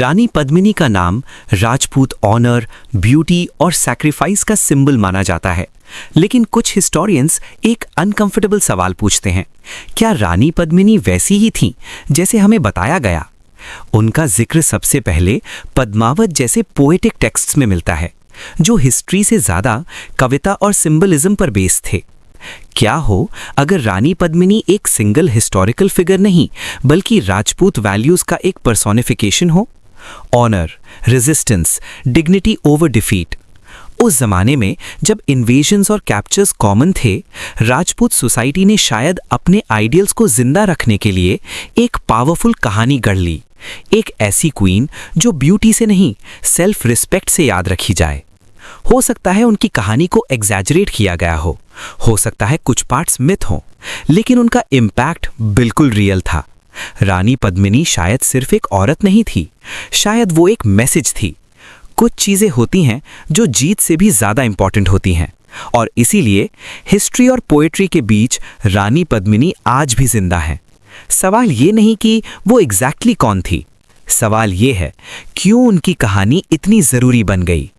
रानी पद्मिनी का नाम Rajput honour, beauty और सैक्रिफाइस का सिंबल माना जाता है। लेकिन कुछ हिस्टोरियंस एक अनकंफर्टेबल सवाल पूछते हैं, क्या रानी पद्मिनी वैसी ही थीं जैसे हमें बताया गया? उनका जिक्र सबसे पहले पद्मावत जैसे पोएटिक टेक्स्ट्स में मिलता है, जो हिस्ट्री से ज्यादा कविता और सिंबलिज्म पर बेस्ड थे। क्या हो अगर रानी पद्मिनी एक सिंगल हिस्टोरिकल फिगर नहीं, बल्कि राजपूत वैल्यूज का एक पर्सोनिफिकेशन हो? Honour, resistance, dignity over defeat. उस जमाने में जब इन्वेजन्स और कैप्चर्स कॉमन थे, राजपूत सोसाइटी ने शायद अपने आइडियल्स को जिंदा रखने के लिए एक पावरफुल कहानी गढ़ ली। एक ऐसी क्वीन जो ब्यूटी से नहीं, सेल्फ रिस्पेक्ट से याद रखी जाए। हो सकता है उनकी कहानी को एग्जैजरेट किया गया हो सकता है कुछ पार्ट्स मिथ हो, लेकिन उनका इम्पैक्ट बिल्कुल रियल था। रानी पद्मिनी शायद सिर्फ एक औरत नहीं थी, शायद वो एक मैसेज थी। कुछ चीजें होती हैं जो जीत से भी ज्यादा इंपॉर्टेंट होती हैं, और इसीलिए हिस्ट्री और पोएट्री के बीच रानी पद्मिनी आज भी जिंदा है। सवाल ये नहीं कि वो एग्जैक्टली कौन थी, सवाल ये है क्यों उनकी कहानी इतनी जरूरी बन गई।